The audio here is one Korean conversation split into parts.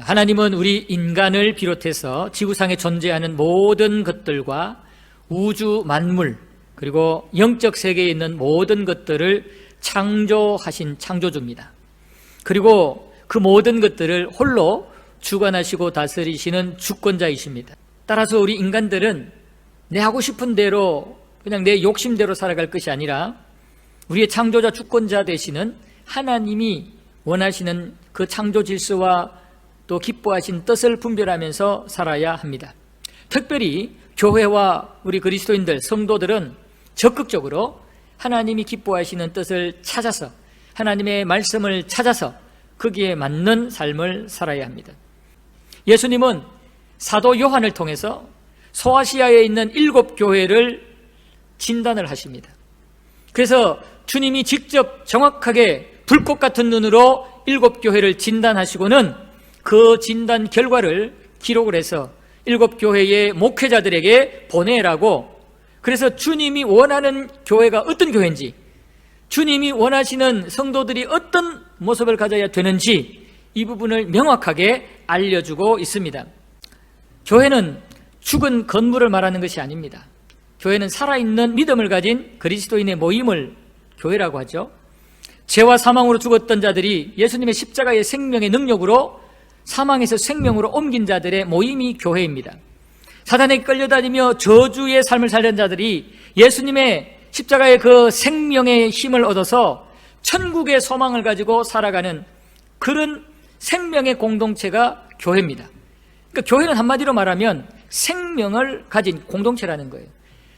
하나님은 우리 인간을 비롯해서 지구상에 존재하는 모든 것들과 우주 만물 그리고 영적 세계에 있는 모든 것들을 창조하신 창조주입니다. 그리고 그 모든 것들을 홀로 주관하시고 다스리시는 주권자이십니다. 따라서 우리 인간들은 내 하고 싶은 대로 그냥 내 욕심대로 살아갈 것이 아니라 우리의 창조자 주권자 되시는 하나님이 원하시는 그 창조 질서와 또 기뻐하신 뜻을 분별하면서 살아야 합니다. 특별히 교회와 우리 그리스도인들, 성도들은 적극적으로 하나님이 기뻐하시는 뜻을 찾아서 하나님의 말씀을 찾아서 거기에 맞는 삶을 살아야 합니다. 예수님은 사도 요한을 통해서 소아시아에 있는 7교회를 진단을 하십니다. 그래서 주님이 직접 정확하게 불꽃 같은 눈으로 7교회를 진단하시고는 그 진단 결과를 기록을 해서 7교회의 목회자들에게 보내라고, 그래서 주님이 원하는 교회가 어떤 교회인지, 주님이 원하시는 성도들이 어떤 모습을 가져야 되는지 이 부분을 명확하게 알려주고 있습니다. 교회는 죽은 건물을 말하는 것이 아닙니다. 교회는 살아있는 믿음을 가진 그리스도인의 모임을 교회라고 하죠. 죄와 사망으로 죽었던 자들이 예수님의 십자가의 생명의 능력으로 사망에서 생명으로 옮긴 자들의 모임이 교회입니다. 사단에게 끌려다니며 저주의 삶을 살던 자들이 예수님의 십자가의 그 생명의 힘을 얻어서 천국의 소망을 가지고 살아가는 그런 생명의 공동체가 교회입니다. 그러니까 교회는 한마디로 말하면 생명을 가진 공동체라는 거예요.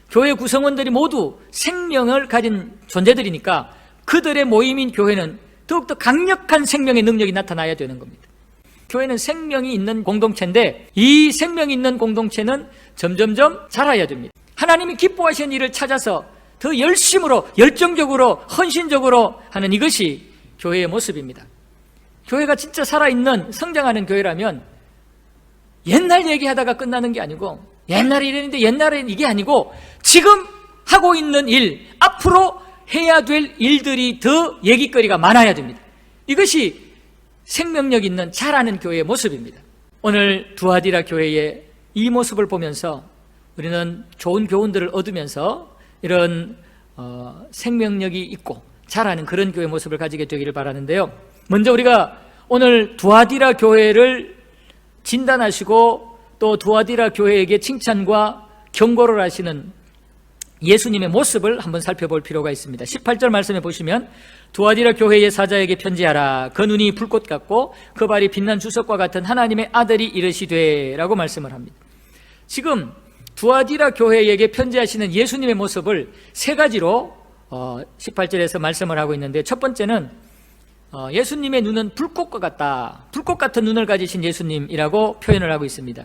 교회 구성원들이 모두 생명을 가진 존재들이니까 그들의 모임인 교회는 더욱더 강력한 생명의 능력이 나타나야 되는 겁니다. 교회는 생명이 있는 공동체인데 이 생명이 있는 공동체는 점점점 자라야 됩니다. 하나님이 기뻐하시는 일을 찾아서 더 열심으로 열정적으로 헌신적으로 하는 이것이 교회의 모습입니다. 교회가 진짜 살아있는 성장하는 교회라면 옛날 얘기하다가 끝나는 게 아니고 옛날에 이랬는데 옛날엔 이게 아니고 지금 하고 있는 일, 앞으로 해야 될 일들이 더 얘기거리가 많아야 됩니다. 이것이 생명력 있는 자라는 교회의 모습입니다. 오늘 두아디라 교회의 이 모습을 보면서 우리는 좋은 교훈들을 얻으면서 이런 생명력이 있고 자라는 그런 교회 모습을 가지게 되기를 바라는데요. 먼저 우리가 오늘 두아디라 교회를 진단하시고 또 두아디라 교회에게 칭찬과 경고를 하시는 예수님의 모습을 한번 살펴볼 필요가 있습니다. 18절 말씀에 보시면 두아디라 교회의 사자에게 편지하라. 그 눈이 불꽃 같고 그 발이 빛난 주석과 같은 하나님의 아들이 이르시되 라고 말씀을 합니다. 지금 두아디라 교회에게 편지하시는 예수님의 모습을 세 가지로 18절에서 말씀을 하고 있는데, 첫 번째는 예수님의 눈은 불꽃과 같다. 불꽃 같은 눈을 가지신 예수님이라고 표현을 하고 있습니다.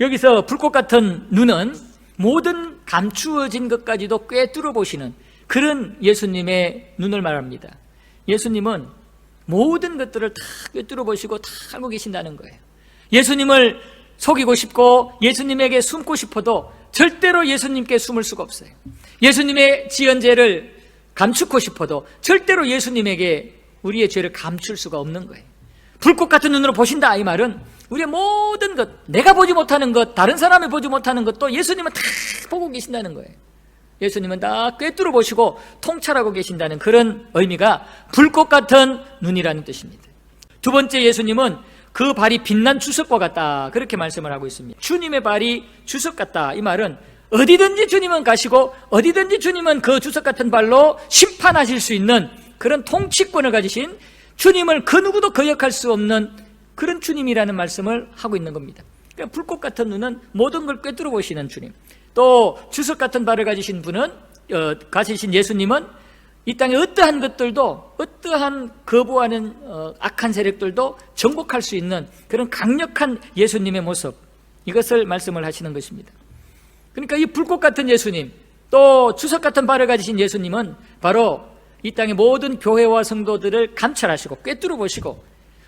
여기서 불꽃 같은 눈은 모든 감추어진 것까지도 꿰뚫어 보시는 그런 예수님의 눈을 말합니다. 예수님은 모든 것들을 다 꿰뚫어 보시고 다 알고 계신다는 거예요. 예수님을 속이고 싶고 예수님에게 숨고 싶어도 절대로 예수님께 숨을 수가 없어요. 예수님의 지은 죄를 감추고 싶어도 절대로 예수님에게 우리의 죄를 감출 수가 없는 거예요. 불꽃 같은 눈으로 보신다, 이 말은 우리의 모든 것, 내가 보지 못하는 것, 다른 사람이 보지 못하는 것도 예수님은 다 보고 계신다는 거예요. 예수님은 다 꿰뚫어 보시고 통찰하고 계신다는 그런 의미가 불꽃 같은 눈이라는 뜻입니다. 두 번째, 예수님은 그 발이 빛난 주석과 같다, 그렇게 말씀을 하고 있습니다. 주님의 발이 주석 같다, 이 말은 어디든지 주님은 가시고 어디든지 주님은 그 주석 같은 발로 심판하실 수 있는 그런 통치권을 가지신 주님을 그 누구도 거역할 수 없는 그런 주님이라는 말씀을 하고 있는 겁니다. 그러니까 불꽃 같은 눈은 모든 걸 꿰뚫어 보시는 주님, 또 주석 같은 발을 가지신 분은 가지신 예수님은 이 땅의 어떠한 것들도, 어떠한 거부하는 악한 세력들도 정복할 수 있는 그런 강력한 예수님의 모습, 이것을 말씀을 하시는 것입니다. 그러니까 이 불꽃 같은 예수님, 또 주석 같은 발을 가지신 예수님은 바로 이 땅의 모든 교회와 성도들을 감찰하시고 꿰뚫어 보시고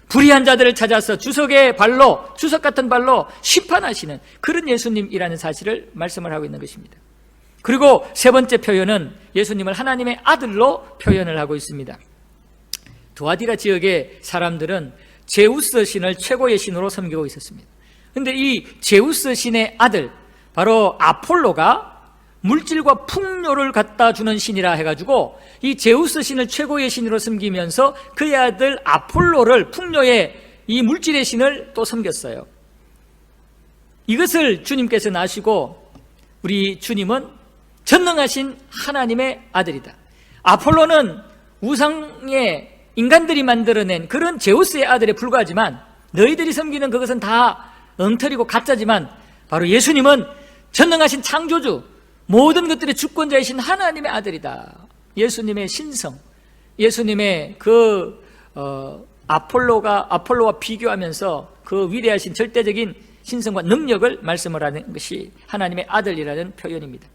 불의한 자들을 찾아서 주석의 발로, 주석 같은 발로 심판하시는 그런 예수님이라는 사실을 말씀을 하고 있는 것입니다. 그리고 세 번째 표현은 예수님을 하나님의 아들로 표현을 하고 있습니다. 두아디라 지역의 사람들은 제우스 신을 최고의 신으로 섬기고 있었습니다. 그런데 이 제우스 신의 아들 바로 아폴로가 물질과 풍요를 갖다 주는 신이라 해가지고 이 제우스 신을 최고의 신으로 섬기면서 그의 아들 아폴로를 풍요의 이 물질의 신을 또 섬겼어요. 이것을 주님께서는 아시고 우리 주님은 전능하신 하나님의 아들이다. 아폴로는 우상의 인간들이 만들어낸 그런 제우스의 아들에 불과하지만 너희들이 섬기는 그것은 다 엉터리고 가짜지만 바로 예수님은 전능하신 창조주, 모든 것들의 주권자이신 하나님의 아들이다. 예수님의 신성, 예수님의 아폴로와 비교하면서 그 위대하신 절대적인 신성과 능력을 말씀을 하는 것이 하나님의 아들이라는 표현입니다.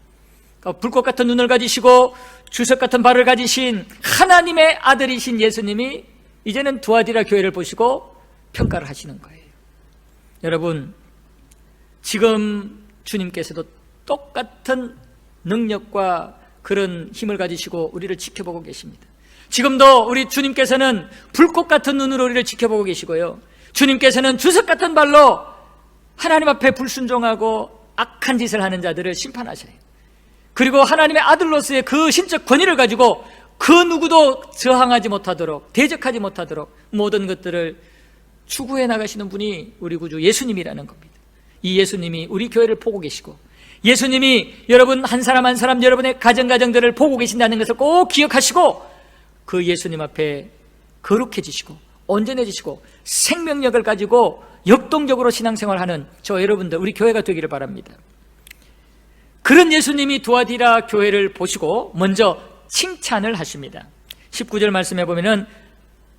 그러니까 불꽃 같은 눈을 가지시고 주석 같은 발을 가지신 하나님의 아들이신 예수님이 이제는 두아디라 교회를 보시고 평가를 하시는 거예요. 여러분, 지금 주님께서도 똑같은 능력과 그런 힘을 가지시고 우리를 지켜보고 계십니다. 지금도 우리 주님께서는 불꽃 같은 눈으로 우리를 지켜보고 계시고요, 주님께서는 주석 같은 발로 하나님 앞에 불순종하고 악한 짓을 하는 자들을 심판하셔요. 그리고 하나님의 아들로서의 그 신적 권위를 가지고 그 누구도 저항하지 못하도록, 대적하지 못하도록 모든 것들을 추구해 나가시는 분이 우리 구주 예수님이라는 겁니다. 이 예수님이 우리 교회를 보고 계시고, 예수님이 여러분 한 사람 한 사람 여러분의 가정들을 보고 계신다는 것을 꼭 기억하시고 그 예수님 앞에 거룩해지시고 온전해지시고 생명력을 가지고 역동적으로 신앙생활하는 저 여러분들, 우리 교회가 되기를 바랍니다. 그런 예수님이 두아디라 교회를 보시고 먼저 칭찬을 하십니다. 19절 말씀해 보면은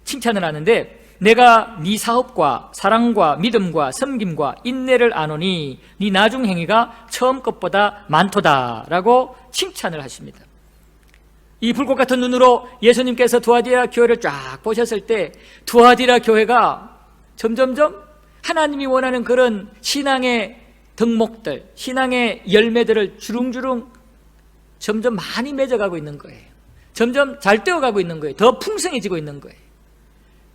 칭찬을 하는데, 내가 네 사업과 사랑과 믿음과 섬김과 인내를 아노니 네 나중 행위가 처음 것보다 많도다 라고 칭찬을 하십니다. 이 불꽃 같은 눈으로 예수님께서 두아디라 교회를 쫙 보셨을 때 두아디라 교회가 점점점 하나님이 원하는 그런 신앙의 덕목들, 신앙의 열매들을 주릉주릉 점점 많이 맺어가고 있는 거예요. 점점 잘 되어가고 있는 거예요. 더 풍성해지고 있는 거예요.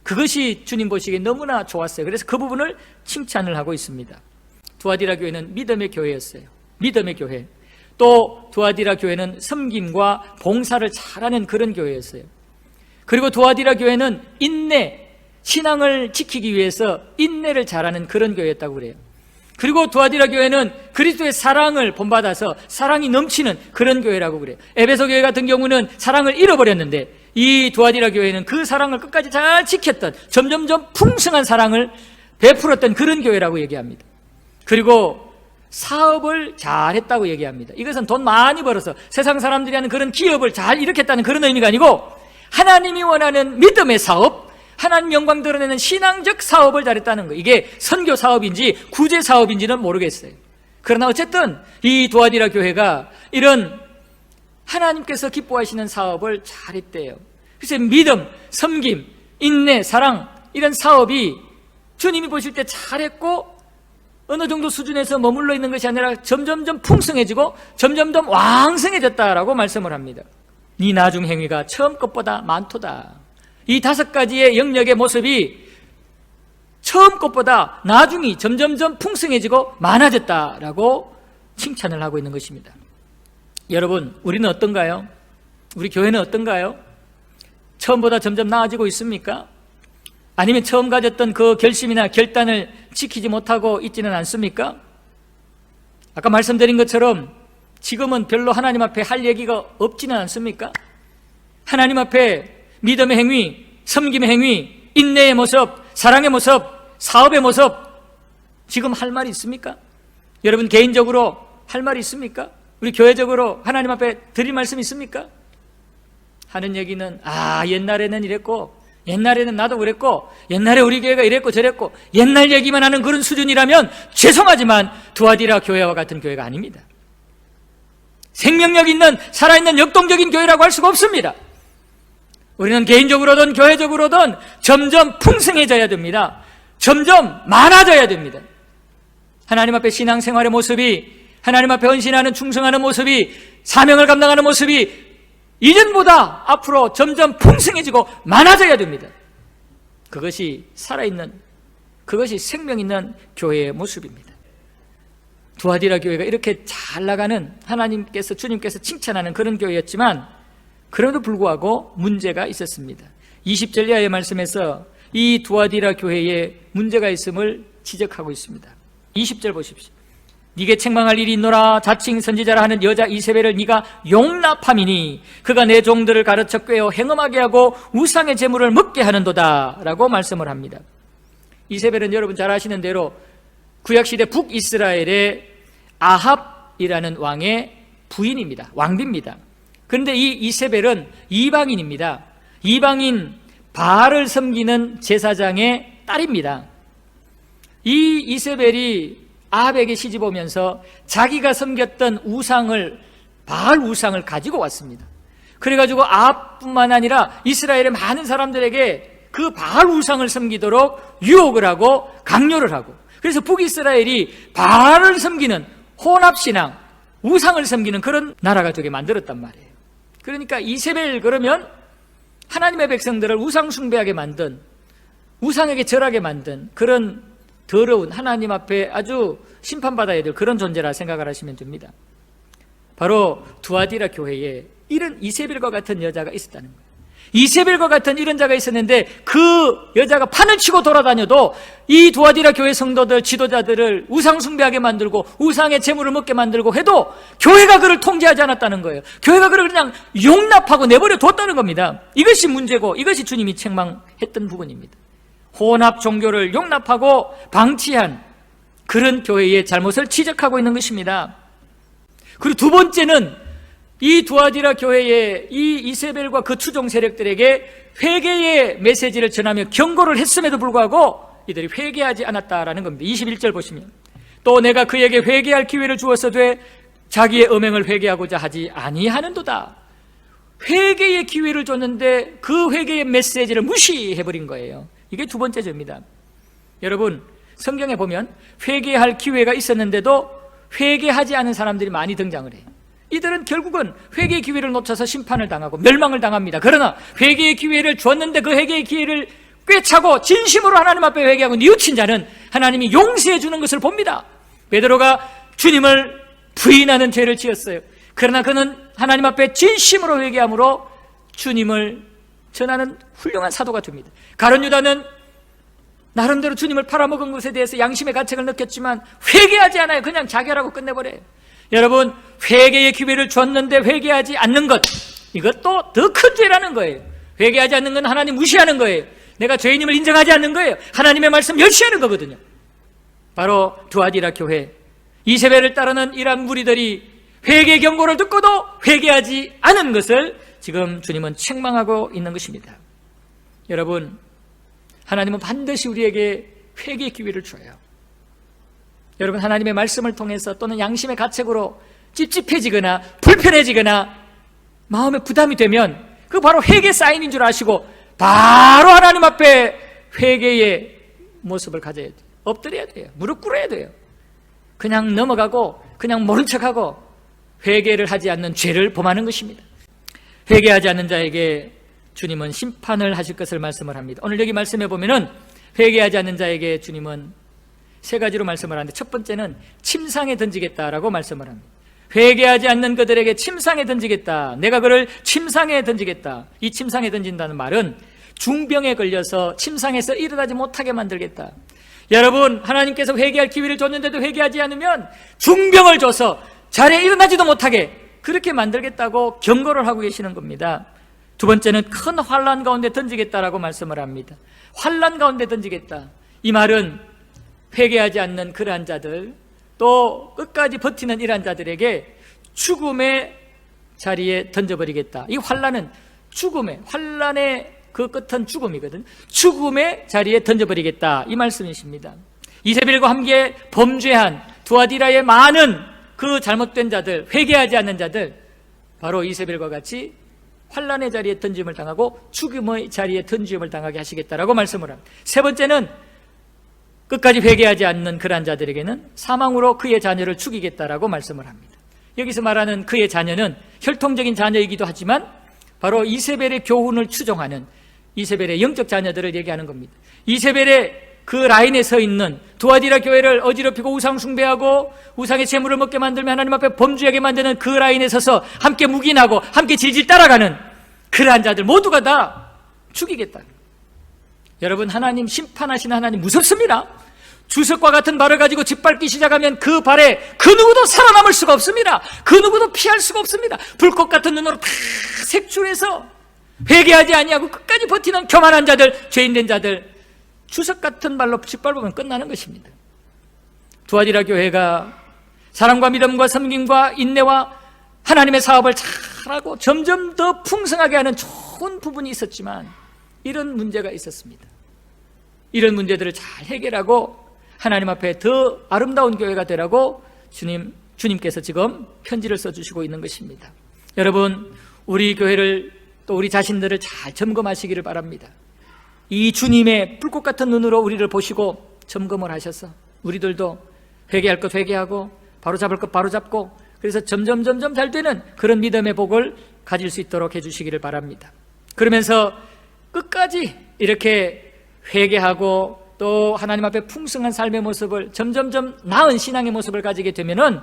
그것이 주님 보시기에 너무나 좋았어요. 그래서 그 부분을 칭찬을 하고 있습니다. 두아디라 교회는 믿음의 교회였어요. 믿음의 교회. 또 두아디라 교회는 섬김과 봉사를 잘하는 그런 교회였어요. 그리고 두아디라 교회는 인내, 신앙을 지키기 위해서 인내를 잘하는 그런 교회였다고 그래요. 그리고 두아디라 교회는 그리스도의 사랑을 본받아서 사랑이 넘치는 그런 교회라고 그래요. 에베소 교회 같은 경우는 사랑을 잃어버렸는데 이 두아디라 교회는 그 사랑을 끝까지 잘 지켰던, 점점점 풍성한 사랑을 베풀었던 그런 교회라고 얘기합니다. 그리고 사업을 잘했다고 얘기합니다. 이것은 돈 많이 벌어서 세상 사람들이 하는 그런 기업을 잘 일으켰다는 그런 의미가 아니고 하나님이 원하는 믿음의 사업, 하나님 영광 드러내는 신앙적 사업을 잘했다는 거예요. 이게 선교 사업인지 구제 사업인지는 모르겠어요. 그러나 어쨌든 이 두아디라 교회가 이런 하나님께서 기뻐하시는 사업을 잘했대요. 그래서 믿음, 섬김, 인내, 사랑, 이런 사업이 주님이 보실 때 잘했고 어느 정도 수준에서 머물러 있는 것이 아니라 점점점 풍성해지고 점점점 왕성해졌다라고 말씀을 합니다. 네 나중 행위가 처음 것보다 많도다. 이 5가지의 영역의 모습이 처음 것보다 나중이 점점점 풍성해지고 많아졌다라고 칭찬을 하고 있는 것입니다. 여러분, 우리는 어떤가요? 우리 교회는 어떤가요? 처음보다 점점 나아지고 있습니까? 아니면 처음 가졌던 그 결심이나 결단을 지키지 못하고 있지는 않습니까? 아까 말씀드린 것처럼 지금은 별로 하나님 앞에 할 얘기가 없지는 않습니까? 하나님 앞에 믿음의 행위, 섬김의 행위, 인내의 모습, 사랑의 모습, 사업의 모습, 지금 할 말이 있습니까? 여러분 개인적으로 할 말이 있습니까? 우리 교회적으로 하나님 앞에 드릴 말씀이 있습니까? 하는 얘기는 옛날에는 이랬고, 옛날에는 나도 그랬고, 옛날에 우리 교회가 이랬고 저랬고, 옛날 얘기만 하는 그런 수준이라면 죄송하지만 두아디라 교회와 같은 교회가 아닙니다. 생명력 있는 살아있는 역동적인 교회라고 할 수가 없습니다. 우리는 개인적으로든 교회적으로든 점점 풍성해져야 됩니다. 점점 많아져야 됩니다. 하나님 앞에 신앙생활의 모습이, 하나님 앞에 헌신하는 충성하는 모습이, 사명을 감당하는 모습이 이전보다 앞으로 점점 풍성해지고 많아져야 됩니다. 그것이 살아있는, 그것이 생명 있는 교회의 모습입니다. 두아디라 교회가 이렇게 잘 나가는, 하나님께서, 주님께서 칭찬하는 그런 교회였지만 그럼에도 불구하고 문제가 있었습니다. 20절 이하의 말씀에서 이 두아디라 교회에 문제가 있음을 지적하고 있습니다. 20절 보십시오. 네게 책망할 일이 있노라. 자칭 선지자라 하는 여자 이세벨을 네가 용납함이니 그가 내 종들을 가르쳐 꿰어 행음하게 하고 우상의 제물을 먹게 하는도다 라고 말씀을 합니다. 이세벨은 여러분 잘 아시는 대로 구약시대 북이스라엘의 아합이라는 왕의 부인입니다. 왕비입니다. 그런데 이 이세벨은 이방인입니다. 이방인 바알을 섬기는 제사장의 딸입니다. 이 이세벨이 아합에게 시집 오면서 자기가 섬겼던 우상을, 바알 우상을 가지고 왔습니다. 그래가지고 아합뿐만 아니라 이스라엘의 많은 사람들에게 그 바알 우상을 섬기도록 유혹을 하고 강요를 하고, 그래서 북이스라엘이 바알을 섬기는 혼합신앙, 우상을 섬기는 그런 나라가 되게 만들었단 말이에요. 그러니까 이세벨 그러면 하나님의 백성들을 우상 숭배하게 만든, 우상에게 절하게 만든 그런 더러운, 하나님 앞에 아주 심판받아야 될 그런 존재라 생각을 하시면 됩니다. 바로 두아디라 교회에 이런 이세벨과 같은 여자가 있었다는 거예요. 이세벨과 같은 이런 자가 있었는데 그 여자가 판을 치고 돌아다녀도 이 두아디라 교회 성도들, 지도자들을 우상 숭배하게 만들고 우상의 재물을 먹게 만들고 해도 교회가 그를 통제하지 않았다는 거예요. 교회가 그를 그냥 용납하고 내버려 뒀다는 겁니다. 이것이 문제고 이것이 주님이 책망했던 부분입니다. 혼합 종교를 용납하고 방치한 그런 교회의 잘못을 지적하고 있는 것입니다. 그리고 두 번째는 이 두아디라 교회의 이 이세벨과 그 추종 세력들에게 회개의 메시지를 전하며 경고를 했음에도 불구하고 이들이 회개하지 않았다라는 겁니다. 21절 보시면 또 내가 그에게 회개할 기회를 주었어도 자기의 음행을 회개하고자 하지 아니하는도다. 회개의 기회를 줬는데 그 회개의 메시지를 무시해버린 거예요. 이게 두 번째 죄입니다. 여러분, 성경에 보면 회개할 기회가 있었는데도 회개하지 않은 사람들이 많이 등장을 해요. 이들은 결국은 회개의 기회를 놓쳐서 심판을 당하고 멸망을 당합니다. 그러나 회개의 기회를 줬는데 그 회개의 기회를 꿰차고 진심으로 하나님 앞에 회개하고 뉘우친 자는 하나님이 용서해 주는 것을 봅니다. 베드로가 주님을 부인하는 죄를 지었어요. 그러나 그는 하나님 앞에 진심으로 회개함으로 주님을 전하는 훌륭한 사도가 됩니다. 가룟 유다는 나름대로 주님을 팔아먹은 것에 대해서 양심의 가책을 느꼈지만 회개하지 않아요. 그냥 자결하고 끝내버려요. 여러분, 회개의 기회를 줬는데 회개하지 않는 것, 이것도 더 큰 죄라는 거예요. 회개하지 않는 건 하나님 무시하는 거예요. 내가 죄인임을 인정하지 않는 거예요. 하나님의 말씀 멸시하는 거거든요. 바로 두아디라 교회, 이세벨을 따르는 이러한 무리들이 회개 경고를 듣고도 회개하지 않은 것을 지금 주님은 책망하고 있는 것입니다. 여러분, 하나님은 반드시 우리에게 회개의 기회를 줘요. 여러분, 하나님의 말씀을 통해서 또는 양심의 가책으로 찝찝해지거나 불편해지거나 마음에 부담이 되면 그 바로 회개 사인인 줄 아시고 바로 하나님 앞에 회개의 모습을 가져야 돼요. 엎드려야 돼요. 무릎 꿇어야 돼요. 그냥 넘어가고 그냥 모른 척하고 회개를 하지 않는 죄를 범하는 것입니다. 회개하지 않는 자에게 주님은 심판을 하실 것을 말씀을 합니다. 오늘 여기 말씀해 보면은 회개하지 않는 자에게 주님은 세 가지로 말씀을 하는데, 첫 번째는 침상에 던지겠다라고 말씀을 합니다. 회개하지 않는 그들에게 침상에 던지겠다. 내가 그를 침상에 던지겠다. 이 침상에 던진다는 말은 중병에 걸려서 침상에서 일어나지 못하게 만들겠다. 여러분, 하나님께서 회개할 기회를 줬는데도 회개하지 않으면 중병을 줘서 자리에 일어나지도 못하게 그렇게 만들겠다고 경고를 하고 계시는 겁니다. 두 번째는 큰 환난 가운데 던지겠다라고 말씀을 합니다. 환난 가운데 던지겠다. 이 말은 회개하지 않는 그러한 자들, 또 끝까지 버티는 이러한 자들에게 죽음의 자리에 던져버리겠다. 이 환난은 죽음의, 환난의 그 끝은 죽음이거든. 죽음의 자리에 던져버리겠다, 이 말씀이십니다. 이세벨과 함께 범죄한 두아디라의 많은 그 잘못된 자들, 회개하지 않는 자들, 바로 이세벨과 같이 환난의 자리에 던짐을 당하고 죽음의 자리에 던짐을 당하게 하시겠다라고 말씀을 합니다. 세 번째는 끝까지 회개하지 않는 그러한 자들에게는 사망으로 그의 자녀를 죽이겠다라고 말씀을 합니다. 여기서 말하는 그의 자녀는 혈통적인 자녀이기도 하지만 바로 이세벨의 교훈을 추종하는 이세벨의 영적 자녀들을 얘기하는 겁니다. 이세벨의 그 라인에 서 있는 두아디라 교회를 어지럽히고 우상 숭배하고 우상의 제물을 먹게 만들며 하나님 앞에 범죄하게 만드는 그 라인에 서서 함께 묵인하고 함께 질질 따라가는 그러한 자들 모두가 다 죽이겠다. 여러분, 하나님, 심판하시는 하나님 무섭습니다. 주석과 같은 발을 가지고 짓밟기 시작하면 그 발에 그 누구도 살아남을 수가 없습니다. 그 누구도 피할 수가 없습니다. 불꽃 같은 눈으로 다 색출해서 회개하지 아니하고 끝까지 버티는 교만한 자들, 죄인된 자들, 주석 같은 발로 짓밟으면 끝나는 것입니다. 두아디라 교회가 사랑과 믿음과 섬김과 인내와 하나님의 사업을 잘하고 점점 더 풍성하게 하는 좋은 부분이 있었지만 이런 문제가 있었습니다. 이런 문제들을 잘 해결하고 하나님 앞에 더 아름다운 교회가 되라고 주님께서 지금 편지를 써주시고 있는 것입니다. 여러분, 우리 교회를 또 우리 자신들을 잘 점검하시기를 바랍니다. 이 주님의 불꽃 같은 눈으로 우리를 보시고 점검을 하셔서 우리들도 회개할 것 회개하고 바로잡을 것 바로잡고 그래서 점점 잘 되는 그런 믿음의 복을 가질 수 있도록 해주시기를 바랍니다. 그러면서 끝까지 이렇게 회개하고 또 하나님 앞에 풍성한 삶의 모습을 점점 나은 신앙의 모습을 가지게 되면은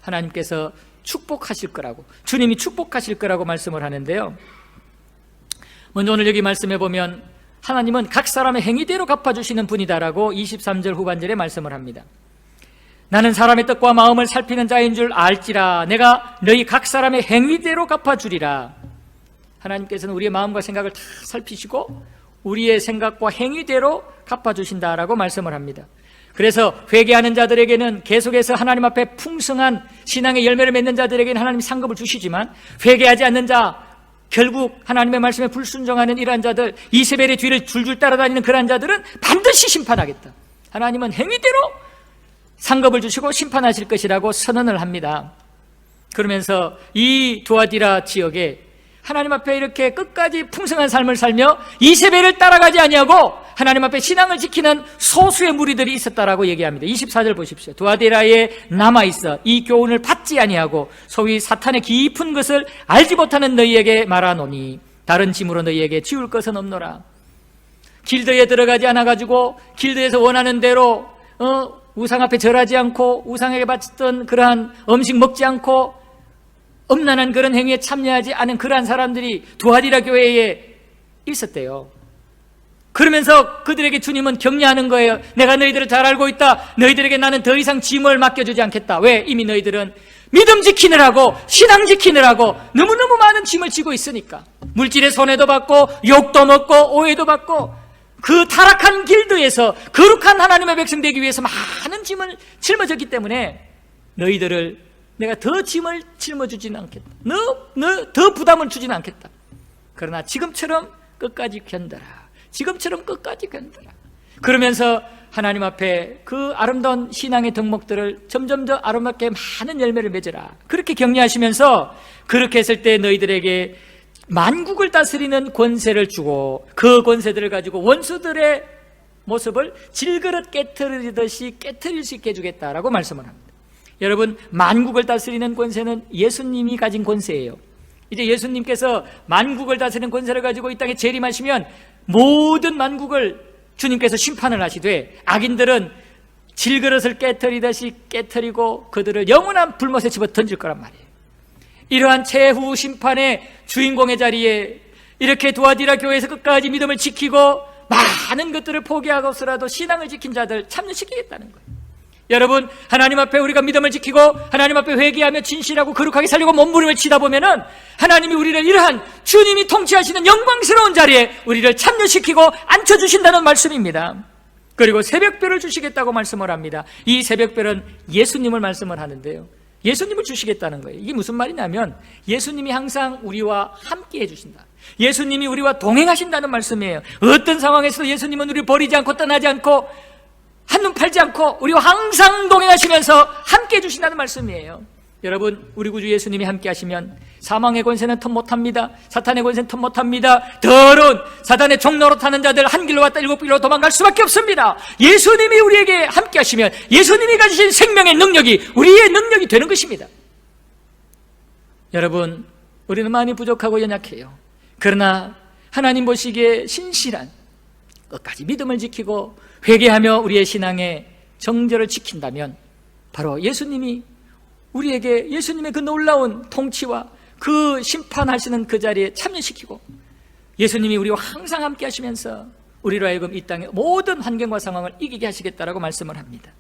하나님께서 축복하실 거라고, 주님이 축복하실 거라고 말씀을 하는데요. 먼저 오늘 여기 말씀해 보면 하나님은 각 사람의 행위대로 갚아주시는 분이다라고 23절 후반절에 말씀을 합니다. 나는 사람의 뜻과 마음을 살피는 자인 줄 알지라 내가 너희 각 사람의 행위대로 갚아주리라. 하나님께서는 우리의 마음과 생각을 다 살피시고 우리의 생각과 행위대로 갚아주신다라고 말씀을 합니다. 그래서 회개하는 자들에게는 계속해서 하나님 앞에 풍성한 신앙의 열매를 맺는 자들에게는 하나님이 상급을 주시지만 회개하지 않는 자, 결국 하나님의 말씀에 불순종하는 이러한 자들, 이세벨의 뒤를 줄줄 따라다니는 그러한 자들은 반드시 심판하겠다. 하나님은 행위대로 상급을 주시고 심판하실 것이라고 선언을 합니다. 그러면서 이 두아디라 지역에 하나님 앞에 이렇게 끝까지 풍성한 삶을 살며 이세벨을 따라가지 아니하고 하나님 앞에 신앙을 지키는 소수의 무리들이 있었다라고 얘기합니다. 24절 보십시오. 두아디라에 남아있어 이 교훈을 받지 아니하고 소위 사탄의 깊은 것을 알지 못하는 너희에게 말하노니 다른 짐으로 너희에게 지울 것은 없노라. 길드에 들어가지 않아가지고 길드에서 원하는 대로 우상 앞에 절하지 않고 우상에게 바쳤던 그러한 음식 먹지 않고 엄난한 그런 행위에 참여하지 않은 그러한 사람들이 두아디라 교회에 있었대요. 그러면서 그들에게 주님은 격려하는 거예요. 내가 너희들을 잘 알고 있다. 너희들에게 나는 더 이상 짐을 맡겨주지 않겠다. 왜? 이미 너희들은 믿음 지키느라고 신앙 지키느라고 너무너무 많은 짐을 지고 있으니까. 물질의 손해도 받고 욕도 먹고 오해도 받고 그 타락한 길드에서 거룩한 하나님의 백성 되기 위해서 많은 짐을 짊어졌기 때문에 너희들을 내가 더 짐을 짊어주지는 않겠다. 너 더 부담을 주지는 않겠다. 그러나 지금처럼 끝까지 견뎌라. 지금처럼 끝까지 견뎌라. 그러면서 하나님 앞에 그 아름다운 신앙의 덕목들을 점점 더 아름답게 많은 열매를 맺어라. 그렇게 격려하시면서 그렇게 했을 때 너희들에게 만국을 다스리는 권세를 주고 그 권세들을 가지고 원수들의 모습을 질그릇 깨트리듯이 깨트릴 수 있게 해주겠다라고 말씀을 합니다. 여러분, 만국을 다스리는 권세는 예수님이 가진 권세예요. 이제 예수님께서 만국을 다스리는 권세를 가지고 이 땅에 재림하시면 모든 만국을 주님께서 심판을 하시되 악인들은 질그릇을 깨트리듯이 깨트리고 그들을 영원한 불못에 집어 던질 거란 말이에요. 이러한 최후 심판의 주인공의 자리에 이렇게 두아디라 교회에서 끝까지 믿음을 지키고 많은 것들을 포기하고서라도 신앙을 지킨 자들 참여시키겠다는 거예요. 여러분, 하나님 앞에 우리가 믿음을 지키고 하나님 앞에 회개하며 진실하고 거룩하게 살려고 몸부림을 치다 보면은 하나님이 우리를 이러한 주님이 통치하시는 영광스러운 자리에 우리를 참여시키고 앉혀주신다는 말씀입니다. 그리고 새벽별을 주시겠다고 말씀을 합니다. 이 새벽별은 예수님을 말씀을 하는데요, 예수님을 주시겠다는 거예요. 이게 무슨 말이냐면 예수님이 항상 우리와 함께 해주신다, 예수님이 우리와 동행하신다는 말씀이에요. 어떤 상황에서도 예수님은 우리를 버리지 않고 떠나지 않고 한눈 팔지 않고 우리와 항상 동행하시면서 함께 해주신다는 말씀이에요. 여러분, 우리 구주 예수님이 함께 하시면 사망의 권세는 턱 못합니다. 사탄의 권세는 턱 못합니다. 더러운 사탄의 종로로 타는 자들 한 길로 왔다 일곱 길로 도망갈 수밖에 없습니다. 예수님이 우리에게 함께 하시면 예수님이 가지신 생명의 능력이 우리의 능력이 되는 것입니다. 여러분, 우리는 많이 부족하고 연약해요. 그러나 하나님 보시기에 신실한, 끝까지 믿음을 지키고 회개하며 우리의 신앙의 정절을 지킨다면 바로 예수님이 우리에게 예수님의 그 놀라운 통치와 그 심판하시는 그 자리에 참여시키고 예수님이 우리와 항상 함께 하시면서 우리로 하여금 이 땅의 모든 환경과 상황을 이기게 하시겠다라고 말씀을 합니다.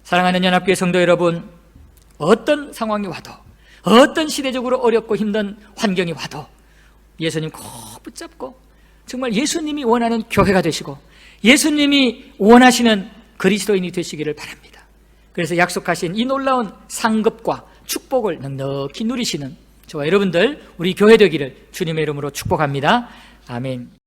사랑하는 연합교회 성도 여러분, 어떤 상황이 와도, 어떤 시대적으로 어렵고 힘든 환경이 와도 예수님 꼭 붙잡고 정말 예수님이 원하는 교회가 되시고 예수님이 원하시는 그리스도인이 되시기를 바랍니다. 그래서 약속하신 이 놀라운 상급과 축복을 넉넉히 누리시는 저와 여러분들, 우리 교회 되기를 주님의 이름으로 축복합니다. 아멘.